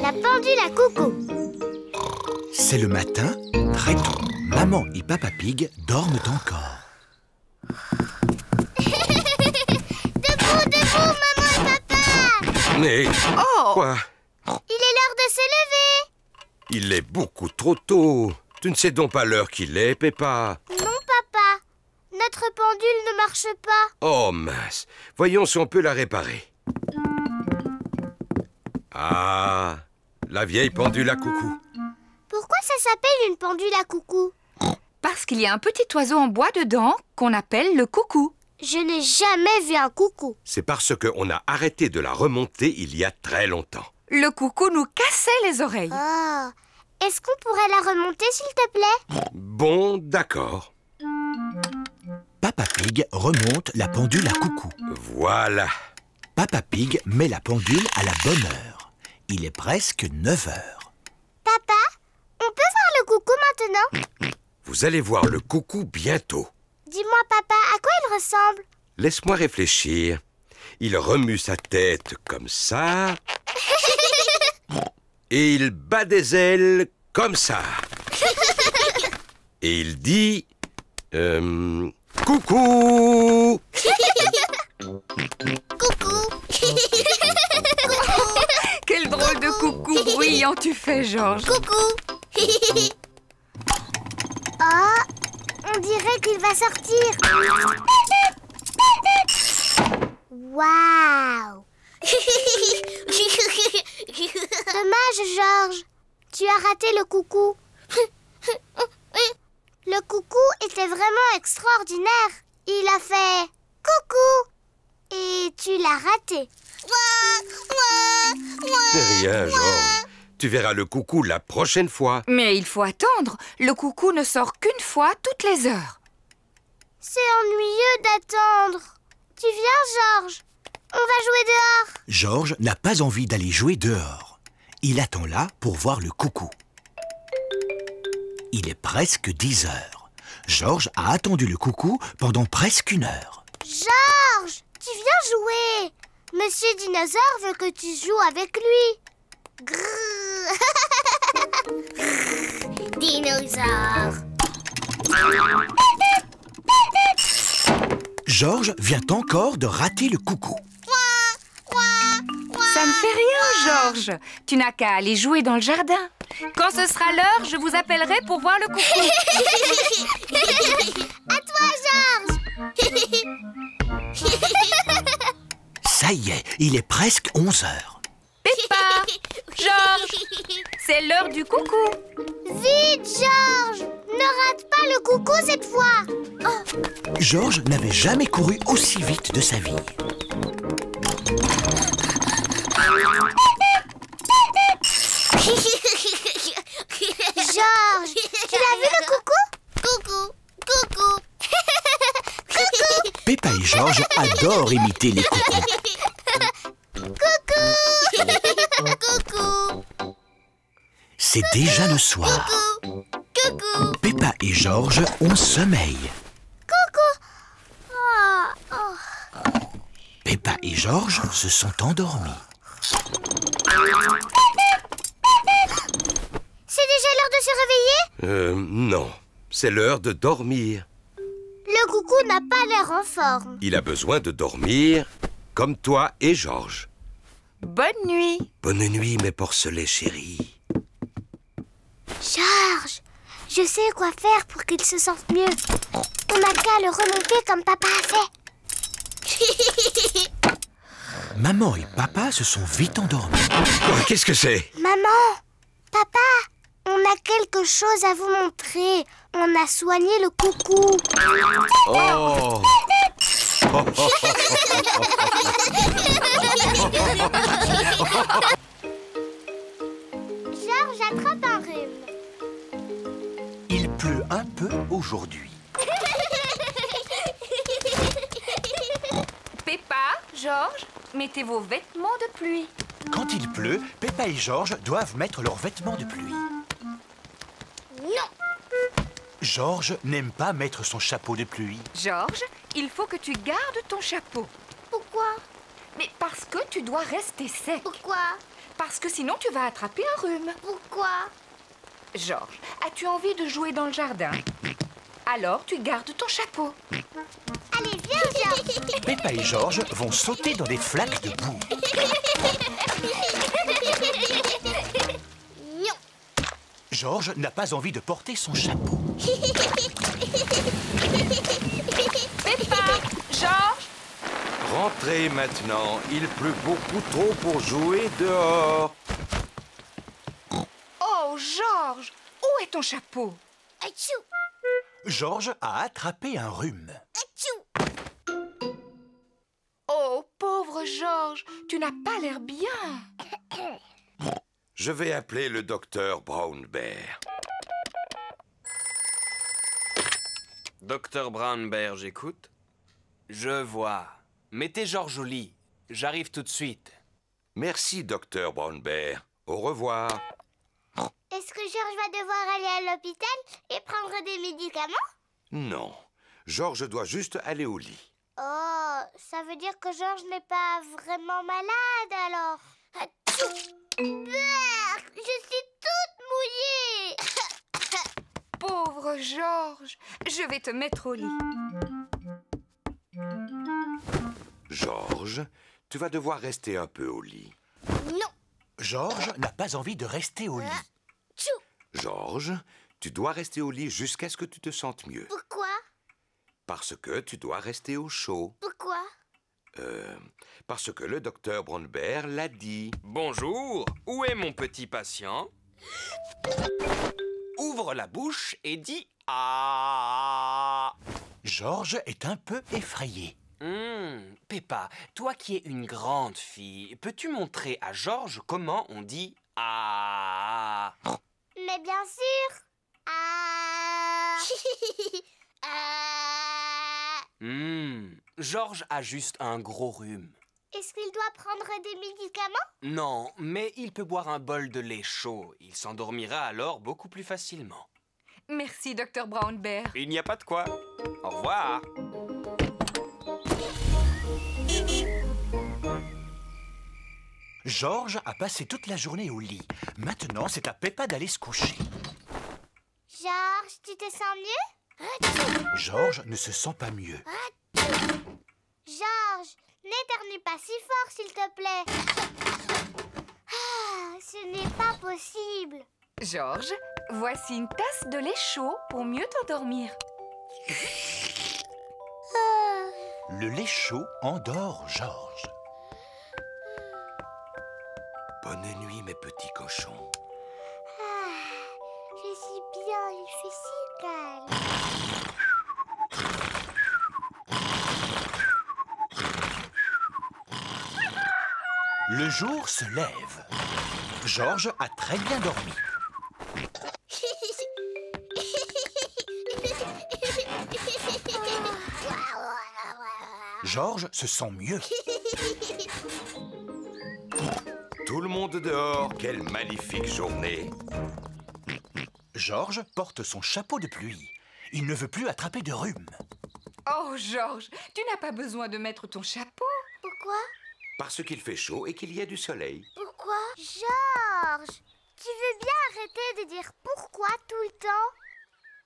La pendule à coucou. C'est le matin, très tôt. Maman et Papa Pig dorment encore. Debout, debout, maman et papa. Mais Oh! quoi? Il est l'heure de se lever. Il est beaucoup trop tôt. Tu ne sais donc pas l'heure qu'il est, Peppa? Non, papa. Notre pendule ne marche pas. Oh mince. Voyons si on peut la réparer. Ah, la vieille pendule à coucou. Pourquoi ça s'appelle une pendule à coucou? Parce qu'il y a un petit oiseau en bois dedans qu'on appelle le coucou. Je n'ai jamais vu un coucou. C'est parce qu'on a arrêté de la remonter il y a très longtemps. Le coucou nous cassait les oreilles. Oh. Est-ce qu'on pourrait la remonter, s'il te plaît? Bon, d'accord. Papa Pig remonte la pendule à coucou. Voilà. Papa Pig met la pendule à la bonne heure. Il est presque 9 heures. Papa, on peut voir le coucou maintenant? Vous allez voir le coucou bientôt. Dis-moi, papa, à quoi il ressemble? Laisse-moi réfléchir. Il remue sa tête comme ça. Et il bat des ailes comme ça. Et il dit... coucou. Coucou. Quel drôle de coucou bruyant tu fais, Georges. Coucou. Oh, on dirait qu'il va sortir. Waouh. Dommage, Georges. Tu as raté le coucou. Le coucou était vraiment extraordinaire. Il a fait coucou et tu l'as raté. Rien, Georges. Tu verras le coucou la prochaine fois. Mais il faut attendre. Le coucou ne sort qu'une fois toutes les heures. C'est ennuyeux d'attendre. Tu viens, Georges? On va jouer dehors. Georges n'a pas envie d'aller jouer dehors. Il attend là pour voir le coucou. Il est presque 10 heures. Georges a attendu le coucou pendant presque 1 heure. Georges, tu viens jouer. Monsieur Dinosaure veut que tu joues avec lui. Grrr. Dinosaure. Georges vient encore de rater le coucou. Ça ne fait rien, Georges. Tu n'as qu'à aller jouer dans le jardin. Quand ce sera l'heure, je vous appellerai pour voir le coucou. À toi, Georges. Ça y est, il est presque 11 heures. Peppa, Georges, c'est l'heure du coucou. Vite, Georges. Ne rate pas le coucou cette fois. Oh. Georges n'avait jamais couru aussi vite de sa vie. Georges, tu l'as vu le coucou? Coucou, coucou. Coucou. Peppa et Georges adorent imiter les coucous. Coucou. Coucou. C'est déjà le soir. Coucou. Peppa et Georges ont sommeil. Coucou. Oh, oh. Peppa et Georges se sont endormis. C'est déjà l'heure de se réveiller? Non. C'est l'heure de dormir. Le coucou n'a pas l'air en forme. Il a besoin de dormir comme toi et Georges. Bonne nuit. Bonne nuit, mes porcelets chéris. Georges, je sais quoi faire pour qu'il se sente mieux. On n'a qu'à le remonter comme papa a fait. Maman et papa se sont vite endormis. Oh, qu'est-ce que c'est? Maman, papa, on a quelque chose à vous montrer. On a soigné le coucou. Oh. Georges attrape un rhume. Il pleut un peu aujourd'hui. Peppa, Georges, mettez vos vêtements de pluie. Quand il pleut, Peppa et Georges doivent mettre leurs vêtements de pluie. Non. Georges n'aime pas mettre son chapeau de pluie. Georges, il faut que tu gardes ton chapeau. Pourquoi? Mais parce que tu dois rester sec. Pourquoi? Parce que sinon tu vas attraper un rhume. Pourquoi? Georges, as-tu envie de jouer dans le jardin? Alors tu gardes ton chapeau. Allez, viens, Georges. Peppa et Georges vont sauter dans des flaques de boue. Non. Georges n'a pas envie de porter son chapeau. Peppa, Georges, Rentrez maintenant, il pleut beaucoup trop pour jouer dehors. oh Georges, où est ton chapeau? Atchou, Georges a attrapé un rhume. atchou. Oh pauvre Georges, tu n'as pas l'air bien. Je vais appeler le docteur Brown Bear. Docteur Brown Bear, j'écoute. Je vois. Mettez Georges au lit. J'arrive tout de suite. Merci, docteur Brown Bear. Au revoir. Est-ce que Georges va devoir aller à l'hôpital et prendre des médicaments? Non, Georges doit juste aller au lit. Oh, ça veut dire que Georges n'est pas vraiment malade alors. Atchou. Berk, je suis toute mouillée. Pauvre Georges, je vais te mettre au lit. Georges, tu vas devoir rester un peu au lit. Non. Georges n'a pas envie de rester au lit. Tchou. Georges, tu dois rester au lit jusqu'à ce que tu te sentes mieux. Pourquoi? Parce que tu dois rester au chaud. Pourquoi? Parce que le docteur Brown Bear l'a dit. Bonjour, où est mon petit patient? Ouvre la bouche et dis « Ah ». Georges est un peu effrayé. Peppa, toi qui es une grande fille, peux-tu montrer à Georges comment on dit « Ah ». Mais bien sûr. Ah. Ah. Georges a juste un gros rhume. Est-ce qu'il doit prendre des médicaments? Non, mais il peut boire un bol de lait chaud. Il s'endormira alors beaucoup plus facilement. Merci, docteur Brown Bear. Il n'y a pas de quoi. Au revoir. Georges a passé toute la journée au lit. Maintenant, c'est à Peppa d'aller se coucher. Georges, tu te sens mieux? Georges ne se sent pas mieux. Georges, n'éternue pas si fort, s'il te plaît. Ah, ce n'est pas possible. Georges, voici une tasse de lait chaud pour mieux t'endormir. Le lait chaud endort Georges. Bonne nuit, mes petits cochons. Je suis bien, il fait si calme. Le jour se lève. Georges a très bien dormi. Georges se sent mieux. Tout le monde dehors, quelle magnifique journée. Georges porte son chapeau de pluie. Il ne veut plus attraper de rhume. Oh, Georges, tu n'as pas besoin de mettre ton chapeau. Pourquoi? Parce qu'il fait chaud et qu'il y a du soleil. Pourquoi? Georges, tu veux bien arrêter de dire pourquoi tout le temps?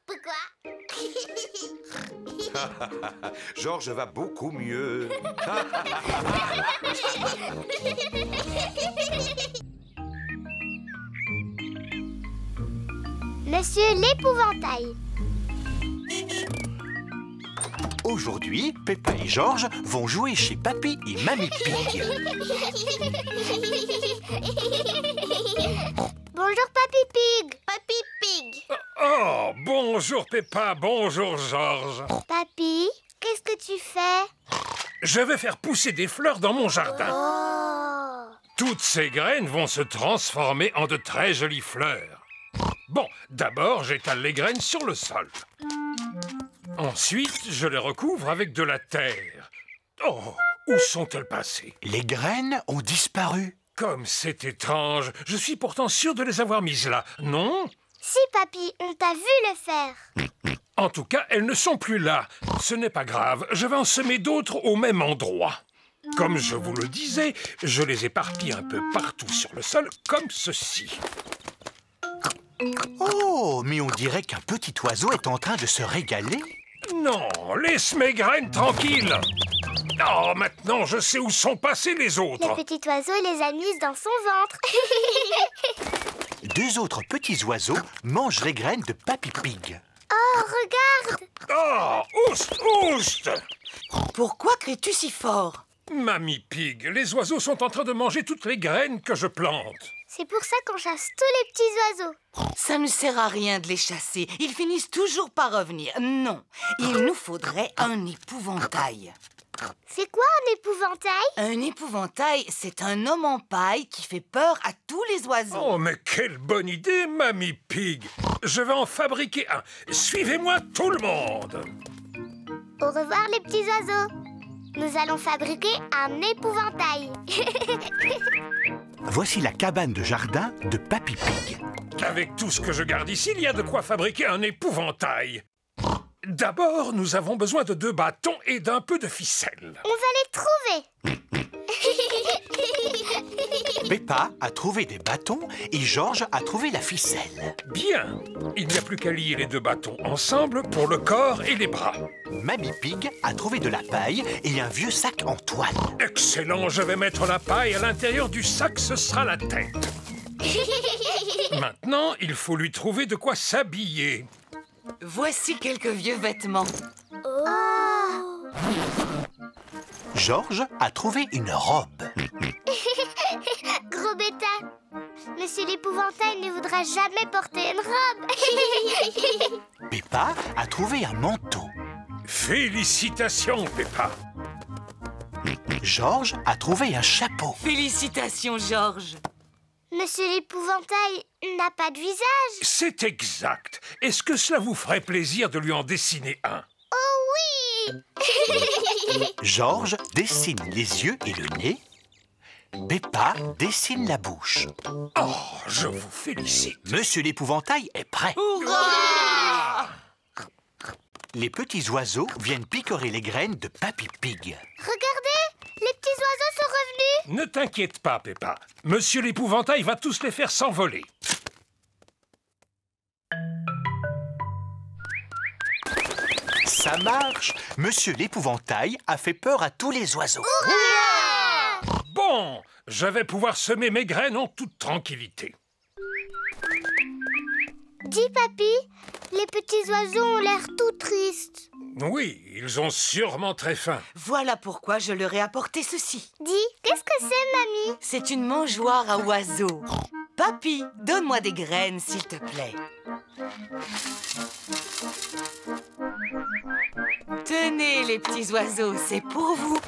Pourquoi? Georges va beaucoup mieux. Monsieur l'épouvantail. Aujourd'hui, Peppa et Georges vont jouer chez Papy et Mamie Pig. Bonjour Papy Pig. Papy Pig. Oh, bonjour Peppa, bonjour Georges. Papy, qu'est-ce que tu fais? Je vais faire pousser des fleurs dans mon jardin. Oh. Toutes ces graines vont se transformer en de très jolies fleurs. Bon, d'abord, j'étale les graines sur le sol. Ensuite, je les recouvre avec de la terre. Oh, où sont-elles passées? Les graines ont disparu. Comme c'est étrange, je suis pourtant sûr de les avoir mises là, non? Si Papy, on t'a vu le faire. En tout cas, elles ne sont plus là. Ce n'est pas grave, je vais en semer d'autres au même endroit. Comme je vous le disais, je les éparpille un peu partout sur le sol, comme ceci. Oh, mais on dirait qu'un petit oiseau est en train de se régaler. Non, laisse mes graines tranquilles. Oh, maintenant je sais où sont passés les autres. Le petit oiseau les a mises dans son ventre. 2 autres petits oiseaux mangent les graines de Papy Pig. Oh, regarde! Oh, oust, oust! Pourquoi cries-tu si fort? Mamie Pig, les oiseaux sont en train de manger toutes les graines que je plante. C'est pour ça qu'on chasse tous les petits oiseaux. Ça ne sert à rien de les chasser. Ils finissent toujours par revenir. Non, il nous faudrait un épouvantail. C'est quoi un épouvantail? Un épouvantail, c'est un homme en paille qui fait peur à tous les oiseaux. Oh, mais quelle bonne idée, Mamie Pig! Je vais en fabriquer un. Suivez-moi tout le monde! Au revoir les petits oiseaux. Nous allons fabriquer un épouvantail. Voici la cabane de jardin de Papy Pig. Avec tout ce que je garde ici, il y a de quoi fabriquer un épouvantail. D'abord, nous avons besoin de 2 bâtons et d'un peu de ficelle. On va les trouver. Peppa a trouvé des bâtons et Georges a trouvé la ficelle. Bien, il n'y a plus qu'à lier les 2 bâtons ensemble pour le corps et les bras. Mamie Pig a trouvé de la paille et un vieux sac en toile. Excellent, je vais mettre la paille à l'intérieur du sac, ce sera la tête. Maintenant, il faut lui trouver de quoi s'habiller. Voici quelques vieux vêtements. Oh! Georges a trouvé une robe. Gros bêta. Monsieur l'épouvantail ne voudra jamais porter une robe. Peppa a trouvé un manteau. Félicitations, Peppa. Georges a trouvé un chapeau. Félicitations, Georges. Monsieur l'épouvantail n'a pas de visage. C'est exact. Est-ce que cela vous ferait plaisir de lui en dessiner un? Oh oui! Georges dessine les yeux et le nez. Peppa dessine la bouche. Oh, je vous félicite. Monsieur l'épouvantail est prêt. Hurrah! Les petits oiseaux viennent picorer les graines de Papy Pig. Regardez, les petits oiseaux sont revenus. Ne t'inquiète pas, Peppa. Monsieur l'épouvantail va tous les faire s'envoler. Ça marche. Monsieur l'épouvantail a fait peur à tous les oiseaux. Bon, je vais pouvoir semer mes graines en toute tranquillité. Dis, papy, les petits oiseaux ont l'air tout tristes. Oui, ils ont sûrement très faim. Voilà pourquoi je leur ai apporté ceci. Dis, qu'est-ce que c'est, mamie? C'est une mangeoire à oiseaux. Papy, donne-moi des graines, s'il te plaît. Tenez, les petits oiseaux, c'est pour vous.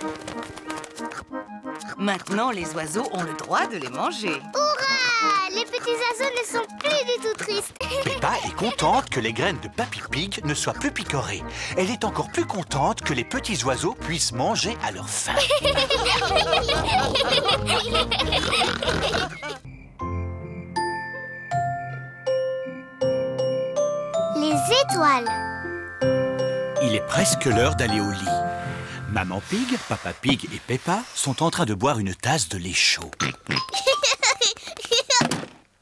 Maintenant, les oiseaux ont le droit de les manger. Hurrah! Les petits oiseaux ne sont plus du tout tristes. Peppa est contente que les graines de Papy Pig ne soient plus picorées. Elle est encore plus contente que les petits oiseaux puissent manger à leur faim. Les étoiles. Il est presque l'heure d'aller au lit. Maman Pig, Papa Pig et Peppa sont en train de boire une tasse de lait chaud.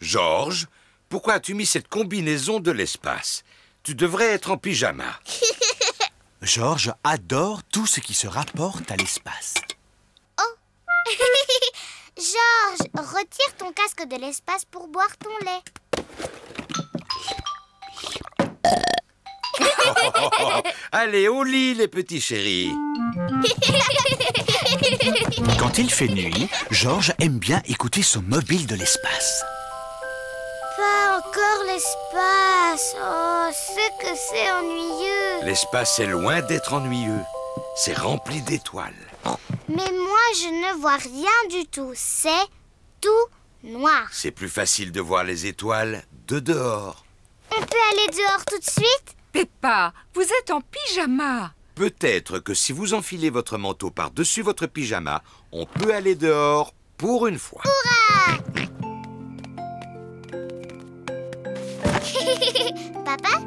Georges, pourquoi as-tu mis cette combinaison de l'espace? Tu devrais être en pyjama. Georges adore tout ce qui se rapporte à l'espace. Georges, retire ton casque de l'espace pour boire ton lait. Allez, au lit, les petits chéris. Quand il fait nuit, Georges aime bien écouter son mobile de l'espace. Pas encore l'espace. Oh, c'est que c'est ennuyeux. L'espace est loin d'être ennuyeux. C'est rempli d'étoiles. Mais moi, je ne vois rien du tout. C'est tout noir. C'est plus facile de voir les étoiles de dehors. On peut aller dehors tout de suite? Peppa, vous êtes en pyjama. Peut-être que si vous enfilez votre manteau par-dessus votre pyjama, on peut aller dehors pour une fois. Papa,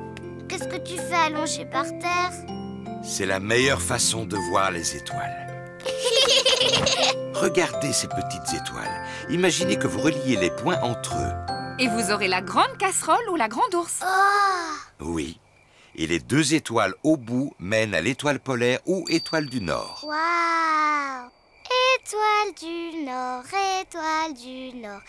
qu'est-ce que tu fais allongé par terre? C'est la meilleure façon de voir les étoiles. Regardez ces petites étoiles. Imaginez que vous reliez les points entre eux. Et vous aurez la grande casserole ou la grande ours. Oh! Oui. Et les 2 étoiles au bout mènent à l'étoile polaire ou étoile du Nord. Waouh! Étoile du Nord, étoile du Nord.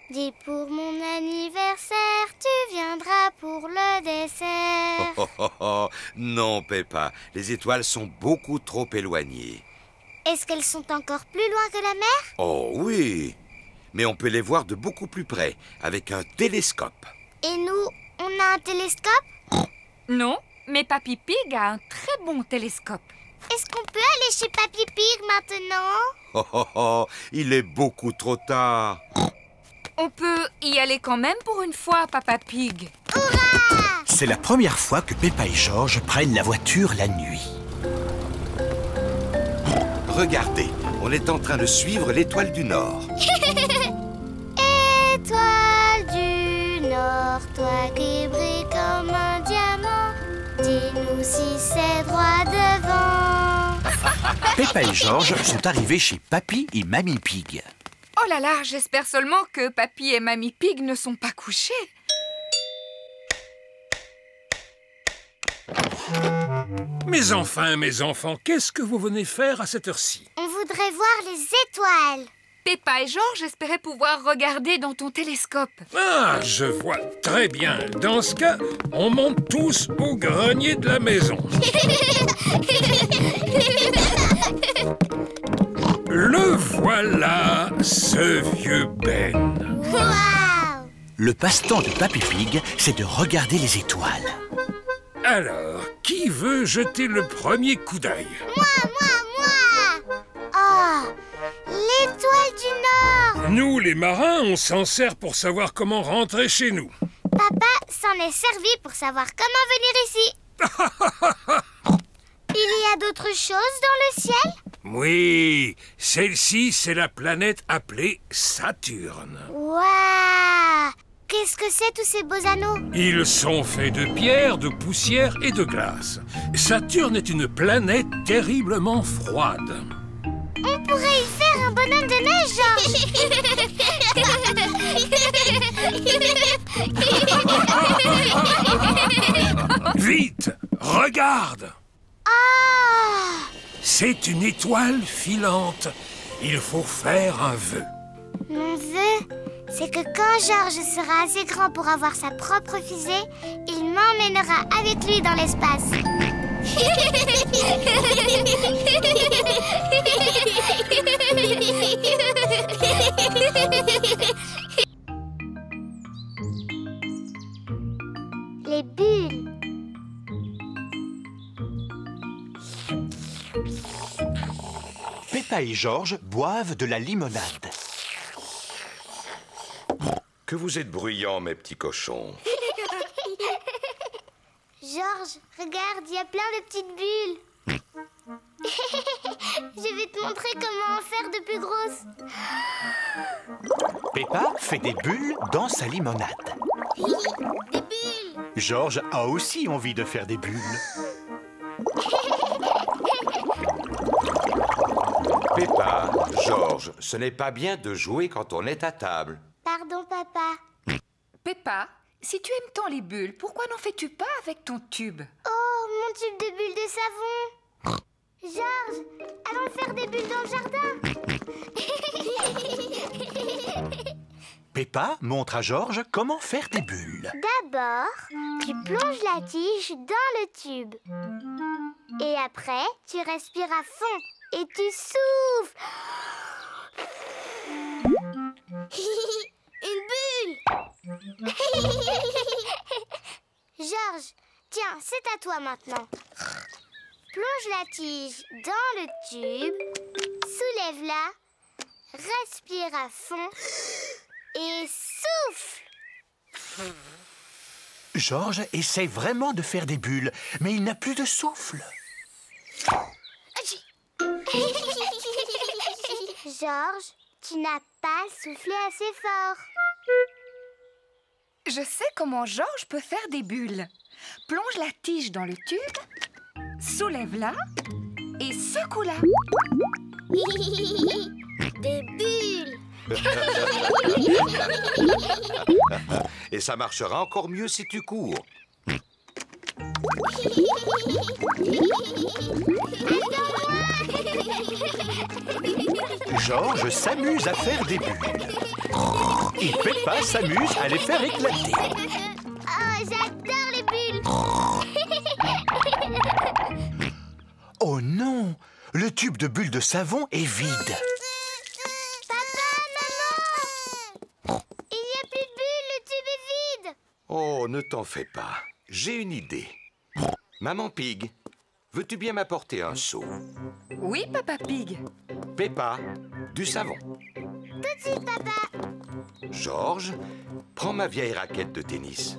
Dis pour mon anniversaire, tu viendras pour le dessert. Oh, oh, oh. Non, Peppa, les étoiles sont beaucoup trop éloignées. Est-ce qu'elles sont encore plus loin que la mer? Oh oui, mais on peut les voir de beaucoup plus près, avec un télescope. Et nous, on a un télescope? Non, mais Papy Pig a un très bon télescope. Est-ce qu'on peut aller chez Papy Pig maintenant? Oh, oh, oh, il est beaucoup trop tard. On peut y aller quand même pour une fois, Papa Pig. Hurrah! C'est la première fois que Peppa et George prennent la voiture la nuit. Regardez, on est en train de suivre l'étoile du Nord. Étoile du Nord, toi qui brilles comme un diamant, dis-nous si c'est droit devant. Peppa et George sont arrivés chez Papy et Mamie Pig. Oh là là, j'espère seulement que Papy et Mamie Pig ne sont pas couchés. Mes enfants, qu'est-ce que vous venez faire à cette heure-ci? On voudrait voir les étoiles. Peppa et George espéraient pouvoir regarder dans ton télescope. Ah, je vois très bien. Dans ce cas, on monte tous au grenier de la maison. Le voilà, ce vieux Ben. Waouh! Le passe-temps de Papy Pig, c'est de regarder les étoiles. Alors, qui veut jeter le premier coup d'œil? Moi! Oh! L'étoile du Nord! Nous, les marins, on s'en sert pour savoir comment rentrer chez nous. Papa s'en est servi pour savoir comment venir ici. Il y a d'autres choses dans le ciel? Oui, celle-ci, c'est la planète appelée Saturne. Waouh! Qu'est-ce que c'est tous ces beaux anneaux? Ils sont faits de pierre, de poussière et de glace. Saturne est une planète terriblement froide. On pourrait y faire un bonhomme de neige, Georges. Vite, regarde! Ah! C'est une étoile filante. Il faut faire un vœu. Mon vœu, c'est que quand Georges sera assez grand pour avoir sa propre fusée, il m'emmènera avec lui dans l'espace. Les bulles. Peppa et George boivent de la limonade. Que vous êtes bruyants, mes petits cochons. Georges, regarde, il y a plein de petites bulles. Je vais te montrer comment en faire de plus grosses. Peppa fait des bulles dans sa limonade. Des bulles. George a aussi envie de faire des bulles. Peppa, Georges, ce n'est pas bien de jouer quand on est à table. Pardon, papa. Peppa, si tu aimes tant les bulles, pourquoi n'en fais-tu pas avec ton tube? Oh, mon tube de bulles de savon. Georges, allons faire des bulles dans le jardin. Peppa montre à George comment faire des bulles. D'abord, tu plonges la tige dans le tube. Et après, tu respires à fond et tu souffles. Une bulle. Georges, tiens, c'est à toi maintenant. Plonge la tige dans le tube, soulève-la, respire à fond et souffle. George essaie vraiment de faire des bulles, mais il n'a plus de souffle. Georges, tu n'as pas soufflé assez fort. Je sais comment George peut faire des bulles. Plonge la tige dans le tube, soulève-la et secoue-la. Des bulles. Et ça marchera encore mieux si tu cours. Georges s'amuse à faire des bulles. Et Peppa s'amuse à les faire éclater. Oh, j'adore les bulles. Oh non! Le tube de bulles de savon est vide. Papa, maman! Il n'y a plus de bulles, le tube est vide. Oh, ne t'en fais pas. J'ai une idée. Maman Pig, veux-tu bien m'apporter un seau? Oui, Papa Pig. Peppa, du savon. Tout de suite, papa. Georges, prends ma vieille raquette de tennis.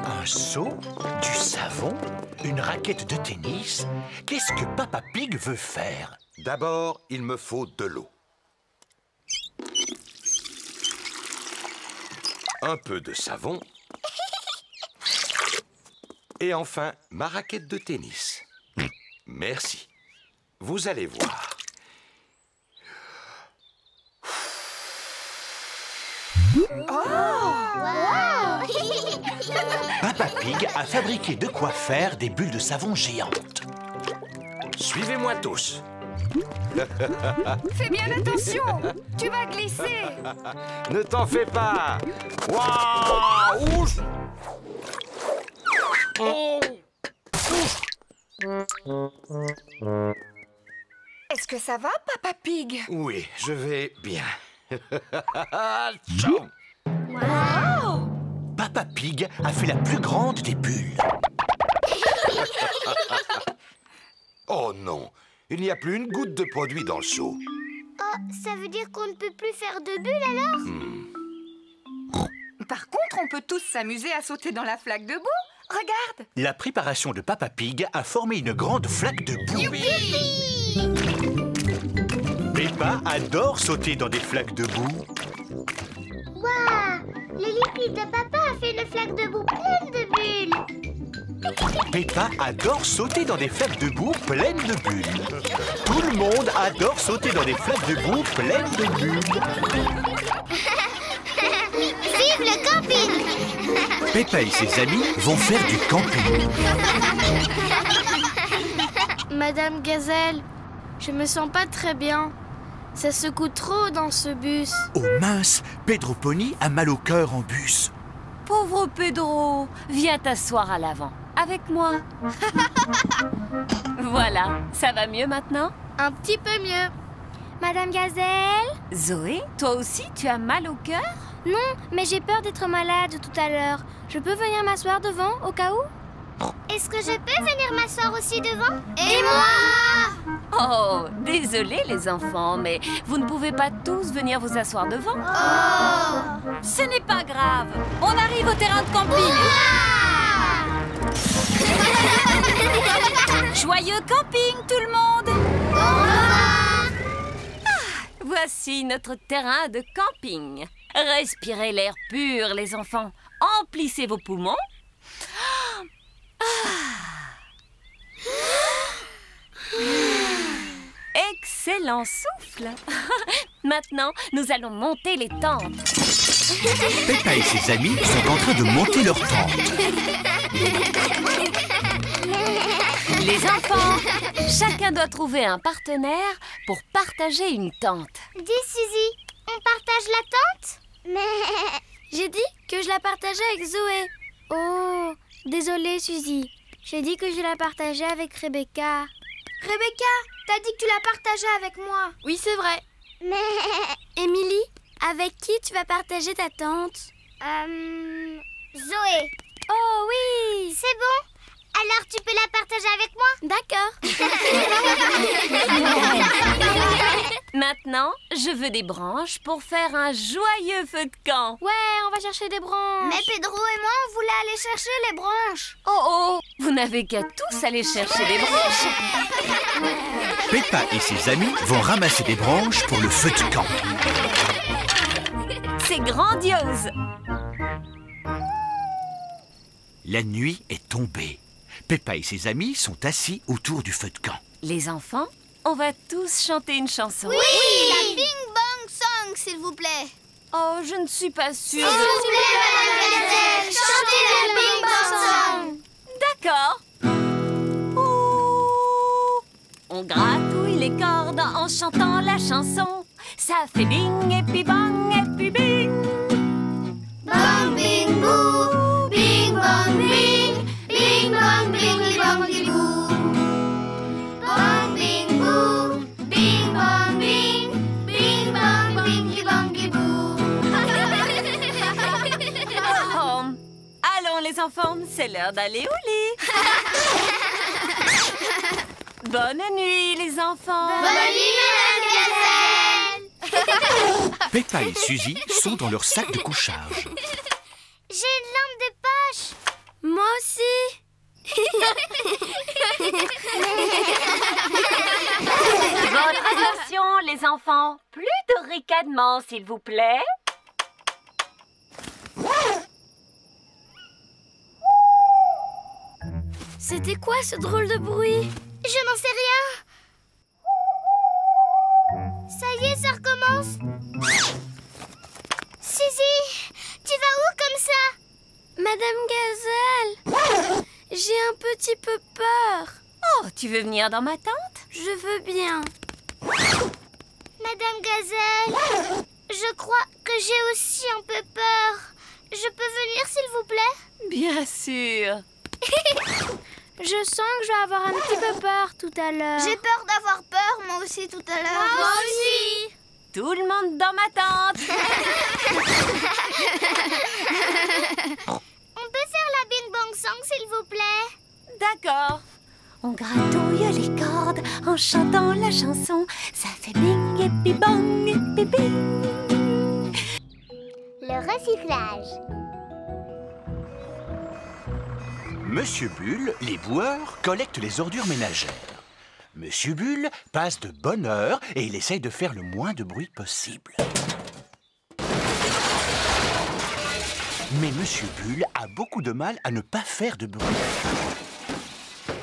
Un seau, du savon, une raquette de tennis. Qu'est-ce que Papa Pig veut faire? D'abord, il me faut de l'eau. Un peu de savon. Et enfin, ma raquette de tennis. Merci. Vous allez voir. Wow. Papa Pig a fabriqué de quoi faire des bulles de savon géantes. Suivez-moi tous. Fais bien attention, tu vas glisser. Ne t'en fais pas. Waouh! Ouf! Oh! Est-ce que ça va, Papa Pig? Oui, je vais bien. Ciao. Papa Pig a fait la plus grande des bulles. Oh non, il n'y a plus une goutte de produit dans le seau. Oh, ça veut dire qu'on ne peut plus faire de bulles alors? Par contre, on peut tous s'amuser à sauter dans la flaque de boue. Regarde. La préparation de Papa Pig a formé une grande flaque de boue. Peppa adore sauter dans des flaques de boue. Waouh! Le liquide de papa a fait une flaque de boue pleine de bulles. Peppa adore sauter dans des flaques de boue pleines de bulles. Tout le monde adore sauter dans des flaques de boue pleines de bulles. Vive le camping! Peppa et ses amis vont faire du camping. Madame Gazelle, je me sens pas très bien. Ça secoue trop dans ce bus. Oh mince, Pedro Pony a mal au cœur en bus. Pauvre Pedro, viens t'asseoir à l'avant, avec moi. Voilà, ça va mieux maintenant? Un petit peu mieux. Madame Gazelle? Zoé, toi aussi, tu as mal au cœur? Non, mais j'ai peur d'être malade tout à l'heure. Je peux venir m'asseoir devant, au cas où? Est-ce que je peux venir m'asseoir aussi devant? Et moi? Oh, désolé les enfants, mais vous ne pouvez pas tous venir vous asseoir devant. Ce n'est pas grave, on arrive au terrain de camping. Joyeux camping tout le monde. Voici notre terrain de camping. Respirez l'air pur, les enfants. Emplissez vos poumons. Excellent souffle. Maintenant, nous allons monter les tentes. Peppa et ses amis sont en train de monter leur tente. Les enfants, chacun doit trouver un partenaire pour partager une tente. Dis, Suzy, on partage la tente? Mais... J'ai dit que je la partageais avec Zoé. Oh, désolée Suzy. J'ai dit que je la partageais avec Rebecca. Rebecca, t'as dit que tu la partageais avec moi. Oui, c'est vrai. Mais... Émilie, avec qui tu vas partager ta tente? Zoé. Oh oui. C'est bon? Alors tu peux la partager avec moi? D'accord. Maintenant, je veux des branches pour faire un joyeux feu de camp. Ouais, on va chercher des branches. Mais Pedro et moi, on voulait aller chercher les branches. Oh, vous n'avez qu'à tous aller chercher des branches. Peppa et ses amis vont ramasser des branches pour le feu de camp. C'est grandiose. La nuit est tombée. Peppa et ses amis sont assis autour du feu de camp. Les enfants, On va tous chanter une chanson. Oui, la Bing Bang Song, s'il vous plaît. Oh, je ne suis pas sûre. S'il vous plaît, Madame Gazelle, chantez la Bing Bang Song. D'accord. Ouh. On gratouille les cordes en chantant la chanson. Ça fait bing et puis bang et puis bing. Bang, bing, boo, bing, bang, bing, bing, bang, bing, bang, boo. Bang, bing, boo, bing, bang, bing, bing, bang, bing, bang, boo. Oh. Allons les enfants, c'est l'heure d'aller au lit. Bonne nuit les enfants. Bonne nuit, Madame Gazelle. Peppa et Suzy sont dans leur sac de couchage. J'ai une lampe de poche. Moi aussi. Votre attention les enfants. Plus de ricanement s'il vous plaît. C'était quoi ce drôle de bruit? Je n'en sais rien. Ça y est, ça recommence. Suzy, tu vas où comme ça? Madame Gazelle, j'ai un petit peu peur. Oh, tu veux venir dans ma tente? Je veux bien. Madame Gazelle, je crois que j'ai aussi un peu peur. Je peux venir, s'il vous plaît? Bien sûr. Je sens que je vais avoir un petit peu peur tout à l'heure. J'ai peur d'avoir peur, moi aussi, tout à l'heure. Moi aussi. Tout le monde dans ma tente. On peut faire la Bing Bang Song, s'il vous plaît? D'accord. On gratouille les cordes en chantant la chanson. Ça fait bing et puis bang et puis bing. Le recyclage. Monsieur Bulle, les boueurs, collectent les ordures ménagères. Monsieur Bulle passe de bonne heure et il essaye de faire le moins de bruit possible. Mais Monsieur Bulle a beaucoup de mal à ne pas faire de bruit.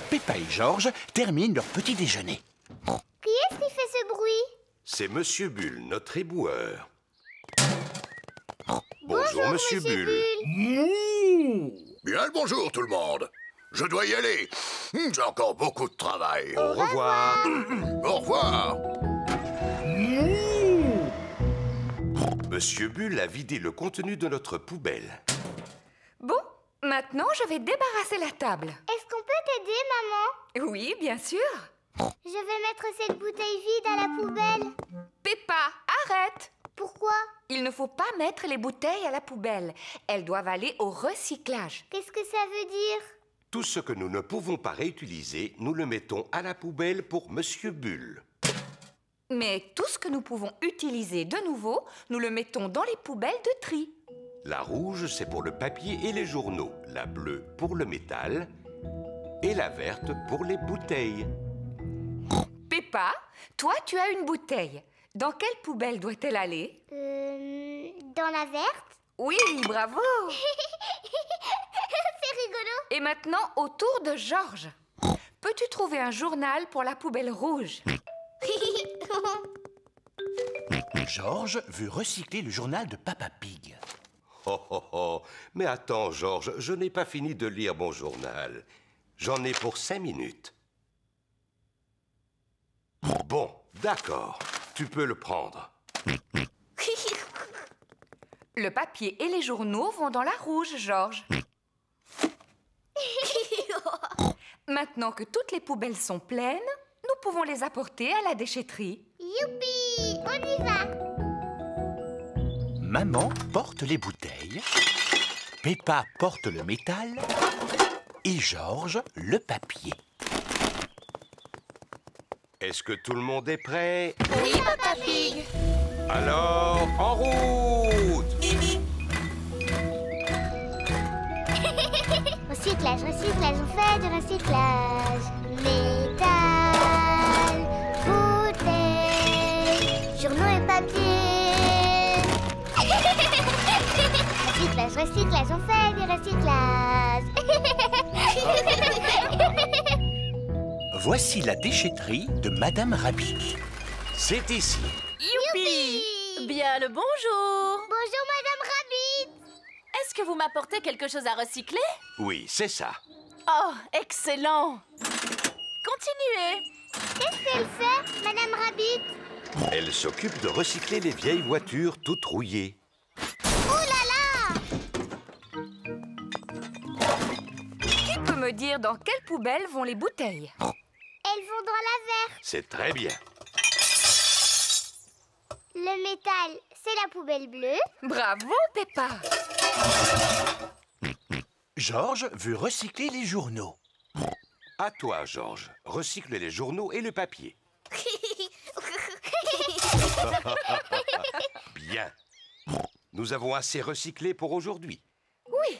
Peppa et Georges terminent leur petit déjeuner. Qui est-ce qui fait ce bruit? C'est Monsieur Bulle, notre éboueur. Bonjour, Monsieur Bulle. Bien le bonjour tout le monde. Je dois y aller. J'ai encore beaucoup de travail. Au revoir. Au revoir. Monsieur Bulle a vidé le contenu de notre poubelle. Bon, maintenant je vais débarrasser la table. Est-ce qu'on peut t'aider, maman? Oui, bien sûr. Je vais mettre cette bouteille vide à la poubelle. Peppa, arrête! Pourquoi? Il ne faut pas mettre les bouteilles à la poubelle. Elles doivent aller au recyclage. Qu'est-ce que ça veut dire? Tout ce que nous ne pouvons pas réutiliser, nous le mettons à la poubelle pour Monsieur Bulle. Mais tout ce que nous pouvons utiliser de nouveau, nous le mettons dans les poubelles de tri. La rouge, c'est pour le papier et les journaux. La bleue pour le métal. Et la verte pour les bouteilles. Peppa, toi tu as une bouteille. Dans quelle poubelle doit-elle aller? Dans la verte? Oui, bravo! C'est rigolo. Et maintenant, au tour de Georges. Peux-tu trouver un journal pour la poubelle rouge? Georges veut recycler le journal de Papa Pig. Oh, oh, oh. Mais attends, Georges, je n'ai pas fini de lire mon journal. J'en ai pour 5 minutes. Bon, d'accord. Tu peux le prendre. Le papier et les journaux vont dans la rouge, Georges. Maintenant que toutes les poubelles sont pleines, nous pouvons les apporter à la déchetterie. Youpi! On y va! Maman porte les bouteilles, Peppa porte le métal et Georges le papier. Est-ce que tout le monde est prêt? Oui, Papa Pig. Alors, en route! Recyclage, recyclage, on fait du recyclage. Métal, bouteille, journaux et papier. Recyclage, recyclage, on fait du recyclage. Voici la déchetterie de Madame Rabbit. C'est ici. Youpi! Bien le bonjour! Bonjour, Madame Rabbit. Est-ce que vous m'apportez quelque chose à recycler? Oui, c'est ça. Oh, excellent! Continuez! Qu'est-ce qu'elle fait, Madame Rabbit? Elle s'occupe de recycler les vieilles voitures toutes rouillées. Oh là là! Qui peut me dire dans quelle poubelle vont les bouteilles? Elles vont dans la verte. C'est très bien. Le métal, c'est la poubelle bleue. Bravo, Peppa! Georges veut recycler les journaux. À toi, Georges. Recycle les journaux et le papier. Bien. Nous avons assez recyclé pour aujourd'hui. Oui,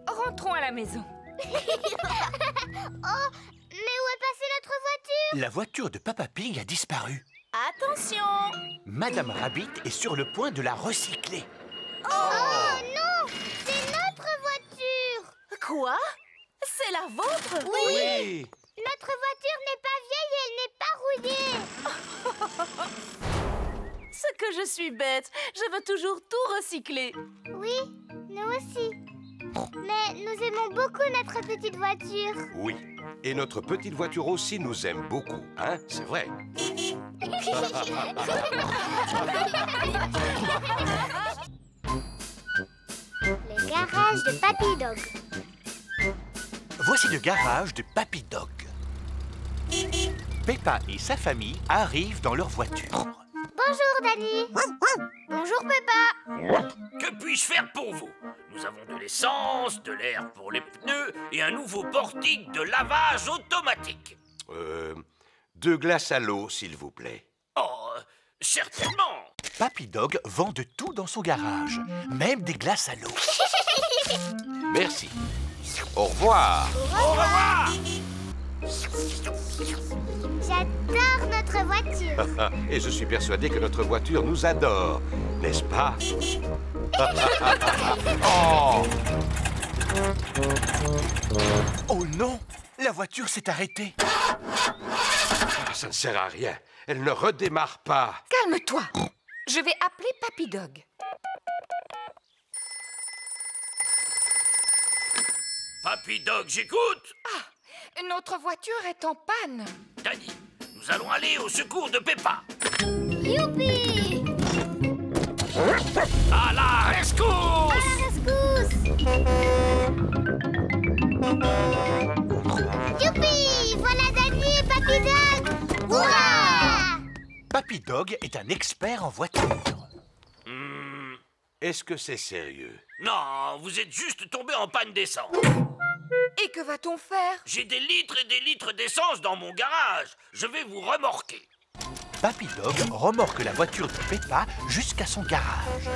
rentrons à la maison. Oh, mais où est passée notre voiture? La voiture de Papa Pig a disparu. Attention! Madame Rabbit est sur le point de la recycler. Oh non! C'est notre voiture! Quoi? C'est la vôtre? Oui. Notre voiture n'est pas vieille et elle n'est pas rouillée. Ce que je suis bête! Je veux toujours tout recycler. Oui, nous aussi. Mais nous aimons beaucoup notre petite voiture. Oui. Et notre petite voiture aussi nous aime beaucoup, hein? C'est vrai. Le garage de Papy Dog. Voici le garage de Papy Dog. Peppa et sa famille arrivent dans leur voiture. Bonjour, Danny. Bonjour, Peppa. Que puis-je faire pour vous? Nous avons de l'essence, de l'air pour les pneus et un nouveau portique de lavage automatique. De glace à l'eau, s'il vous plaît. Oh, certainement. Papy Dog vend de tout dans son garage, même des glaces à l'eau. Merci. Au revoir. Au revoir. J'adore notre voiture. Et je suis persuadé que notre voiture nous adore, n'est-ce pas? Oh! Oh non! La voiture s'est arrêtée. Ça ne sert à rien. Elle ne redémarre pas. Calme-toi. Je vais appeler Papy Dog. Papy Dog, j'écoute. Ah, notre voiture est en panne. Danny, nous allons aller au secours de Peppa. Youpi! À la rescousse! À la rescousse! Youpi! Voilà Danny et Papy Dog! Hurrah! Papy Dog est un expert en voiture. Est-ce que c'est sérieux? Non, vous êtes juste tombé en panne d'essence. Et que va-t-on faire? J'ai des litres et des litres d'essence dans mon garage. Je vais vous remorquer. Papy Dog remorque la voiture de Peppa jusqu'à son garage.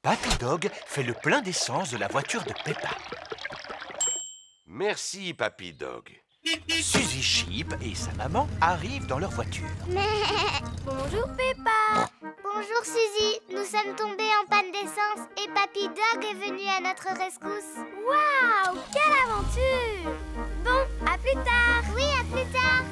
Papy Dog fait le plein d'essence de la voiture de Peppa. Merci, Papy Dog. Suzy Sheep et sa maman arrivent dans leur voiture. Bonjour Peppa. Bonjour Suzy. Nous sommes tombés en panne d'essence et Papy Dog est venu à notre rescousse. Waouh, quelle aventure! Bon, à plus tard. Oui, à plus tard.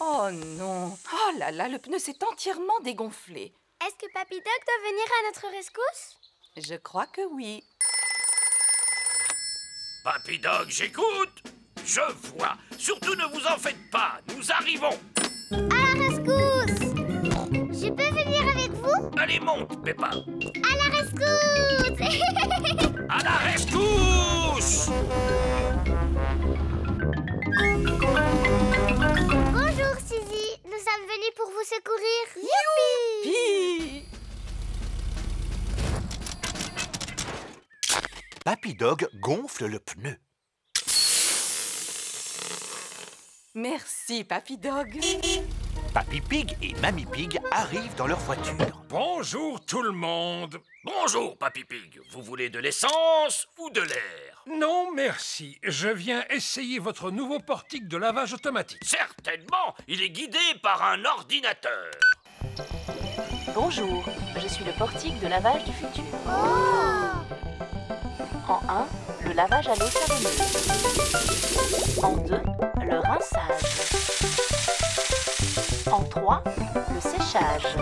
Oh non! Oh là là, le pneu s'est entièrement dégonflé. Est-ce que Papy Dog doit venir à notre rescousse? Je crois que oui. Papy Dog, j'écoute. Je vois. Surtout ne vous en faites pas. Nous arrivons. À la rescousse! Je peux venir avec vous? Allez, monte, Peppa. À la rescousse! À la rescousse! Bonjour Suzy. Nous sommes venus pour vous secourir. Youpi! Papy Dog gonfle le pneu. Merci, Papy Dog. Papy Pig et Mamie Pig arrivent dans leur voiture. Bonjour tout le monde. Bonjour, Papy Pig. Vous voulez de l'essence ou de l'air? Non, merci. Je viens essayer votre nouveau portique de lavage automatique. Certainement. Il est guidé par un ordinateur. Bonjour, je suis le portique de lavage du futur. En 1, le lavage à l'eau savonneuse. En 2, le rinçage. En 3, le séchage.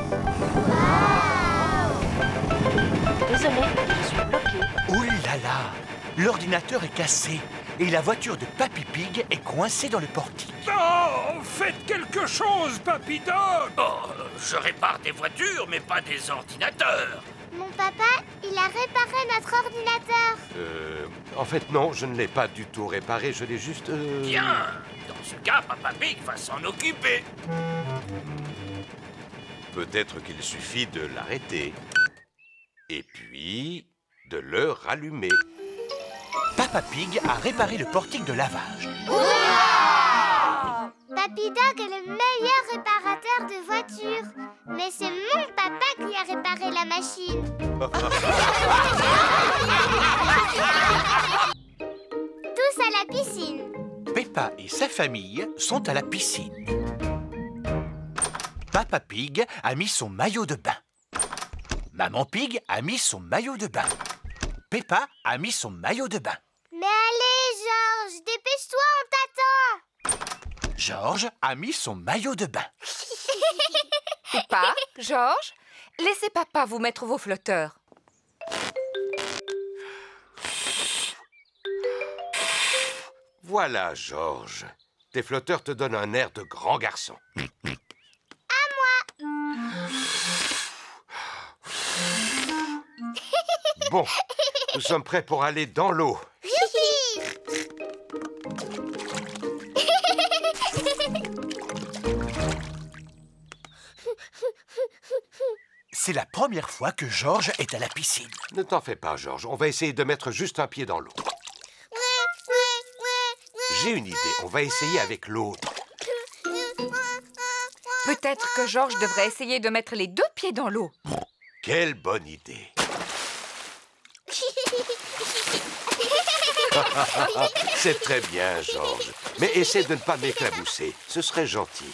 Désolée, je suis bloquée. Ouh là là! L'ordinateur est cassé et la voiture de Papy Pig est coincée dans le portique. Oh, faites quelque chose, Papy Dog! Oh, je répare des voitures, mais pas des ordinateurs. Mon papa, il a réparé notre ordinateur. En fait, non, je ne l'ai pas du tout réparé, je l'ai juste... Bien, dans ce cas, Papa Pig va s'en occuper. Peut-être qu'il suffit de l'arrêter. Et puis, de le rallumer. Papa Pig a réparé le portique de lavage. Papy Dog est le meilleur réparateur de voitures. Mais c'est mon papa qui a réparé la machine. Tous à la piscine. Peppa et sa famille sont à la piscine. Papa Pig a mis son maillot de bain. Maman Pig a mis son maillot de bain. Peppa a mis son maillot de bain. Mais allez, Georges, dépêche-toi, on t'attend. Georges a mis son maillot de bain. Peppa, Georges, laissez papa vous mettre vos flotteurs. Voilà, Georges. Tes flotteurs te donnent un air de grand garçon. À moi. Bon, nous sommes prêts pour aller dans l'eau. C'est la première fois que Georges est à la piscine. Ne t'en fais pas, Georges. On va essayer de mettre juste un pied dans l'eau. J'ai une idée. On va essayer avec l'autre. Peut-être que Georges devrait essayer de mettre les 2 pieds dans l'eau. Quelle bonne idée. C'est très bien, Georges. Mais essaie de ne pas m'éclabousser. Ce serait gentil.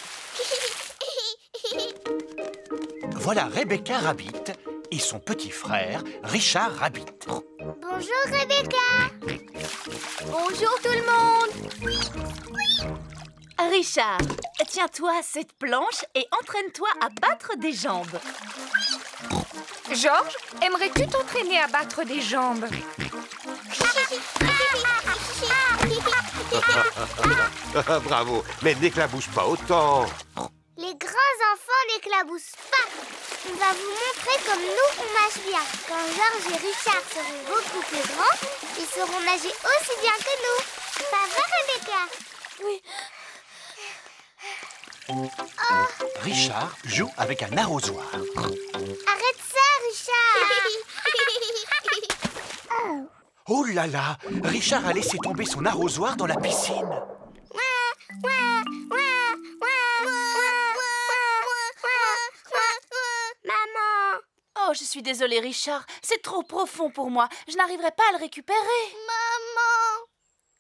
Voilà Rebecca Rabbit et son petit frère Richard Rabbit. Bonjour, Rebecca. Bonjour tout le monde. Richard, tiens-toi à cette planche et entraîne-toi à battre des jambes. Georges, aimerais-tu t'entraîner à battre des jambes? Bravo, mais n'éclabousse pas autant. Les grands enfants n'éclaboussent pas. On va vous montrer comme nous, on nage bien. Quand Georges et Richard seront beaucoup plus grands, ils sauront nager aussi bien que nous. Ça va, Rebecca? Oui. Oh, Richard joue avec un arrosoir. arrête ça, Richard. Oh là là! Richard a laissé tomber son arrosoir dans la piscine. Maman. Oh, je suis désolée, Richard. C'est trop profond pour moi. Je n'arriverai pas à le récupérer. Maman.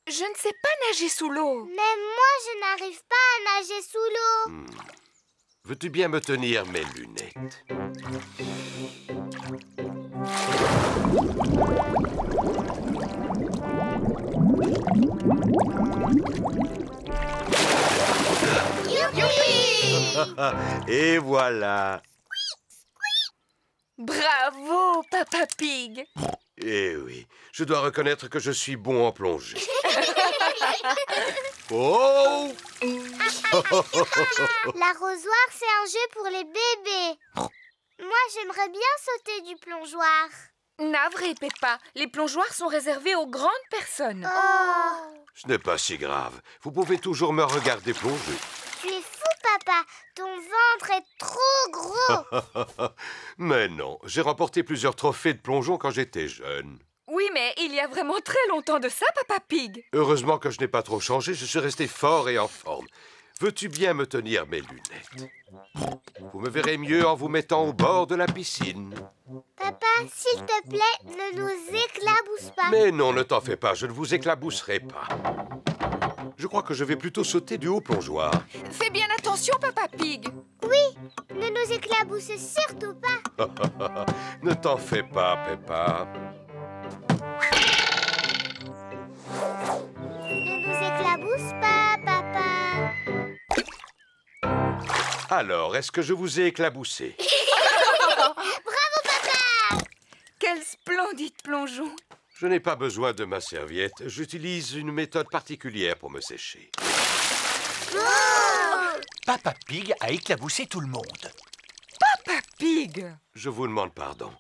Je ne sais pas nager sous l'eau. Même moi, je n'arrive pas à nager sous l'eau. Veux-tu bien me tenir mes lunettes? Et voilà. Bravo, Papa Pig. Eh oui, je dois reconnaître que je suis bon en plongée. Oh! L'arrosoir, c'est un jeu pour les bébés. Moi, j'aimerais bien sauter du plongeoir. Navré, Peppa. Les plongeoires sont réservés aux grandes personnes. Oh. Ce n'est pas si grave. Vous pouvez toujours me regarder plonger. Tu es fou, papa. Ton ventre est trop gros. Mais non, j'ai remporté plusieurs trophées de plongeon quand j'étais jeune. Oui, mais il y a vraiment très longtemps de ça, Papa Pig. Heureusement que je n'ai pas trop changé, je suis resté fort et en forme. Veux-tu bien me tenir mes lunettes? Vous me verrez mieux en vous mettant au bord de la piscine. Papa, s'il te plaît, ne nous éclabousse pas. Mais non, ne t'en fais pas, je ne vous éclabousserai pas. Je crois que je vais plutôt sauter du haut plongeoir. Fais bien attention, Papa Pig. Oui, ne nous éclabousse surtout pas. Ne t'en fais pas, Peppa. Ne nous éclabousse pas, papa. Alors, est-ce que je vous ai éclaboussé? Bravo, papa! Quel splendide plongeon. Je n'ai pas besoin de ma serviette. J'utilise une méthode particulière pour me sécher. Papa Pig a éclaboussé tout le monde. Papa Pig. Je vous demande pardon.